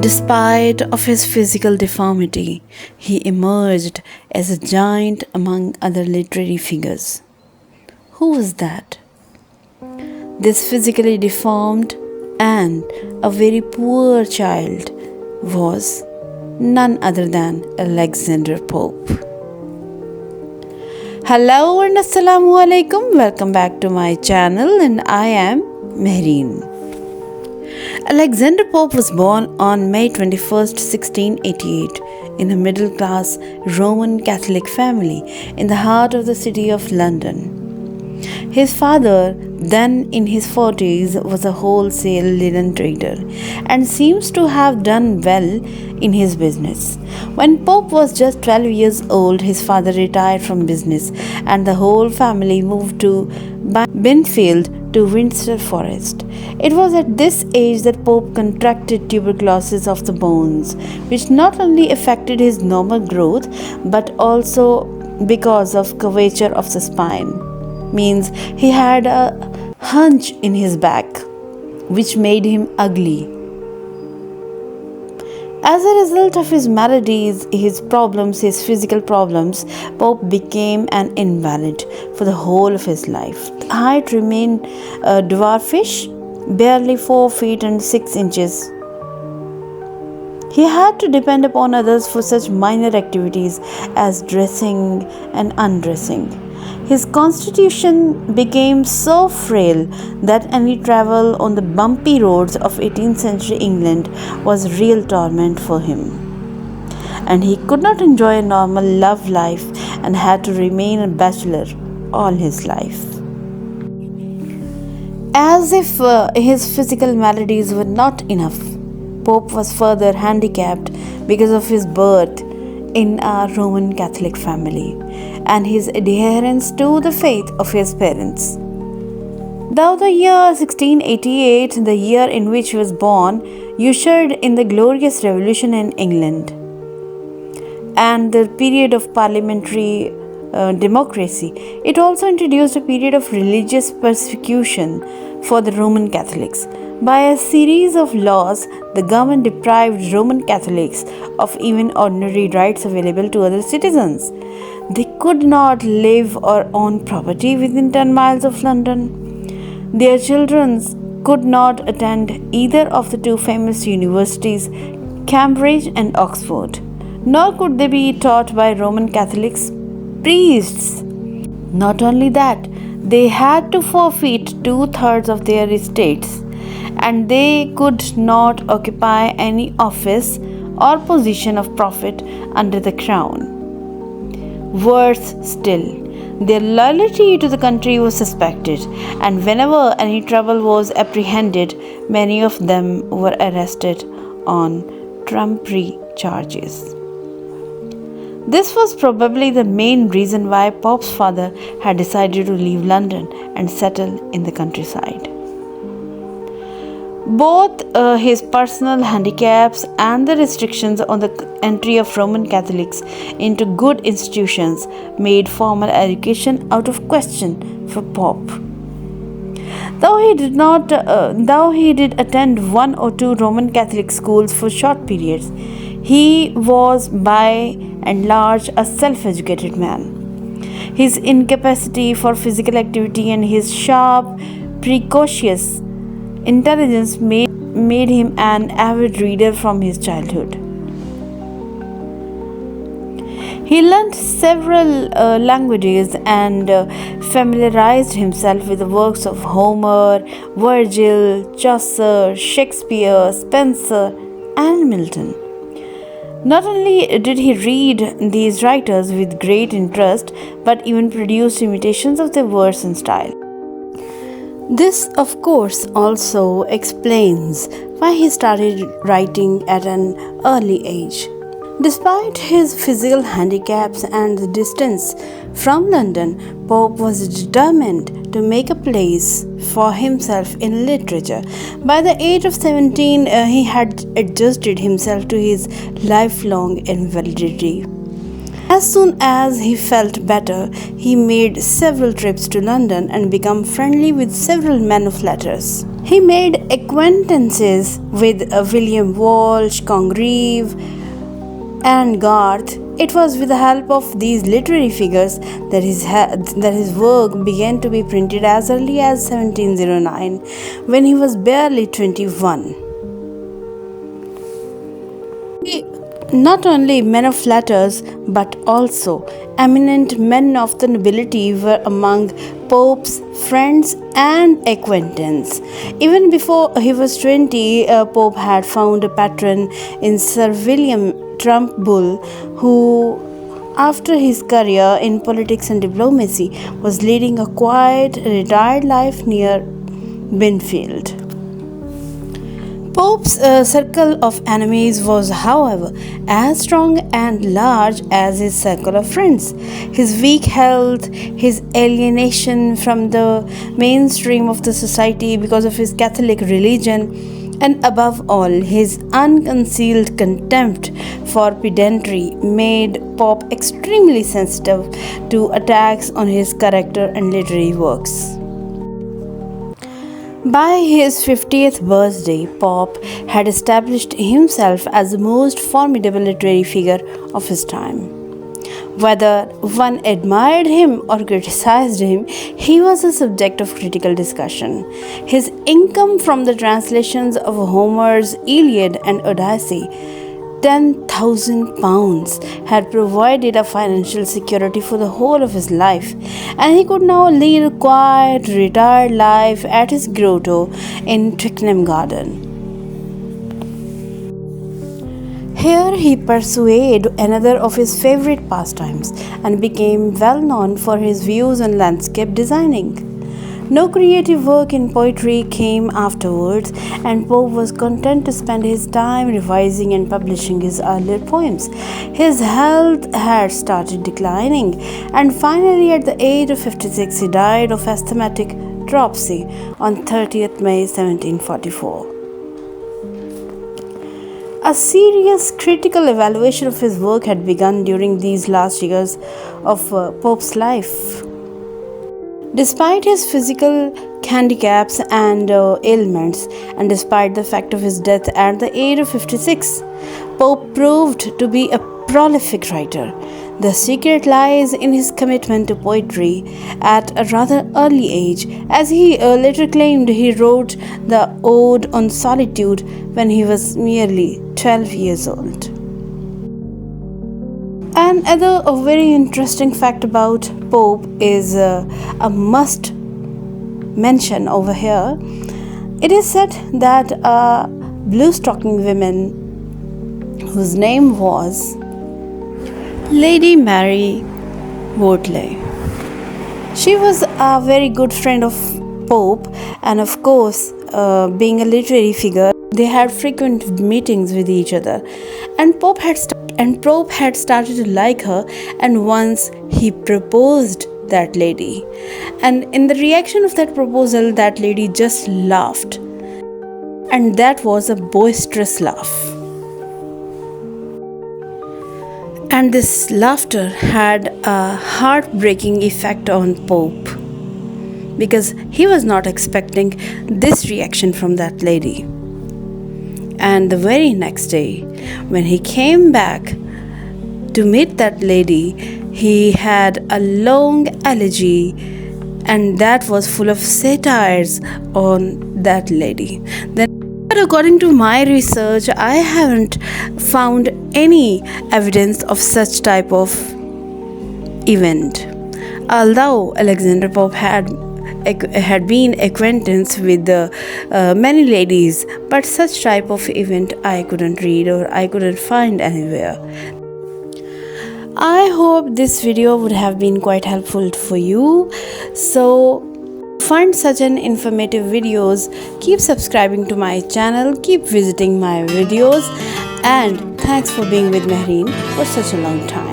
Despite of his physical deformity, he emerged as a giant among other literary figures. Who was that? This physically deformed and a very poor child was none other than Alexander Pope. Hello and Assalamu alaikum. Welcome back to my channel, and I am Mehreen. Alexander Pope was born on May 21st, 1688, in a middle-class Roman Catholic family in the heart of the city of London. His father, then in his 40s, was a wholesale linen trader and seems to have done well in his business. When Pope was just 12 years old, his father retired from business and the whole family moved to Binfield to Windsor Forest. It was at this age that Pope contracted tuberculosis of the bones, which not only affected his normal growth but also because of curvature of the spine. Means he had a hunch in his back, which made him ugly. As a result of his maladies, his physical problems, Pope became an invalid for the whole of his life. Height remained dwarfish, barely 4 feet and 6 inches. He had to depend upon others for such minor activities as dressing and undressing. His constitution became so frail that any travel on the bumpy roads of 18th century England was real torment for him. And he could not enjoy a normal love life and had to remain a bachelor all his life. As if his physical maladies were not enough, Pope was further handicapped because of his birth in a Roman Catholic family and his adherence to the faith of his parents. Though the year 1688, the year in which he was born, ushered in the glorious revolution in England and the period of parliamentary democracy, it also introduced a period of religious persecution for the Roman Catholics. By a series of laws, the government deprived Roman Catholics of even ordinary rights available to other citizens. They could not live or own property within 10 miles of London. Their children could not attend either of the two famous universities, Cambridge and Oxford, nor could they be taught by Roman Catholics priests. Not only that, they had to forfeit 2/3 of their estates, and they could not occupy any office or position of profit under the crown. Worse still, their loyalty to the country was suspected, and whenever any trouble was apprehended, many of them were arrested on trumpery charges. This was probably the main reason why Pope's father had decided to leave London and settle in the countryside. Both his personal handicaps and the restrictions on the entry of Roman Catholics into good institutions made formal education out of question for Pope. Though he did attend 1 or 2 Roman Catholic schools for short periods, he was by and large a self-educated man. His incapacity for physical activity and his sharp, precocious intelligence made him an avid reader from his childhood. He learnt several languages and familiarized himself with the works of Homer, Virgil, Chaucer, Shakespeare, Spenser, and Milton. Not only did he read these writers with great interest, but even produced imitations of their verse and style. This, of course, also explains why he started writing at an early age. Despite his physical handicaps and the distance from London, Pope was determined to make a place for himself in literature. By the age of 17, he had adjusted himself to his lifelong invalidity As soon as he felt better, he made several trips to London and became friendly with several men of letters. He made acquaintances with William Walsh, Congreve, and Garth. It was with the help of these literary figures that his work began to be printed as early as 1709, when he was barely 21. Not only men of letters but also eminent men of the nobility were among Pope's friends and acquaintances. Even before he was 20, Pope had found a patron in Sir William Trumbull, who, after his career in politics and diplomacy, was leading a quiet, retired life near Binfield. Pope's circle of enemies was, however, as strong and large as his circle of friends. His weak health, his alienation from the mainstream of the society because of his Catholic religion, and above all, his unconcealed contempt for pedantry made Pope extremely sensitive to attacks on his character and literary works. By his 50th birthday, Pope had established himself as the most formidable literary figure of his time. Whether one admired him or criticized him, he was a subject of critical discussion. His income from the translations of Homer's Iliad and Odyssey, £10,000, had provided a financial security for the whole of his life, and he could now lead a quiet, retired life at his grotto in Twickenham Garden. Here he pursued another of his favorite pastimes and became well known for his views on landscape designing. No creative work in poetry came afterwards, and Pope was content to spend his time revising and publishing his earlier poems. His health had started declining, and finally, at the age of 56, he died of asthmatic dropsy on 30th May 1744. A serious critical evaluation of his work had begun during these last years of Pope's life. Despite his physical handicaps and ailments, and despite the fact of his death at the age of 56, Pope proved to be a prolific writer. The secret lies in his commitment to poetry at a rather early age. As he later claimed, he wrote the Ode on Solitude when he was merely 12 years old. Another very interesting fact about Pope is a must mention over here. It is said that a blue-stocking woman whose name was Lady Mary Wortley. She was a very good friend of Pope, and of course, being a literary figure, they had frequent meetings with each other, and Pope had started to like her, and once he proposed that lady, and in the reaction of that proposal, that lady just laughed, and that was a boisterous laugh. And this laughter had a heartbreaking effect on Pope, because he was not expecting this reaction from that lady. And the very next day, when he came back to meet that lady, he had a long elegy, and that was full of satires on that lady. But according to my research, I haven't found any evidence of such type of event. Although Alexander Pope had been acquaintance with many ladies, but such type of event I couldn't read or I couldn't find anywhere. I hope this video would have been quite helpful for you. So find such an informative videos, keep subscribing to my channel, keep visiting my videos, and thanks for being with Mehreen for such a long time.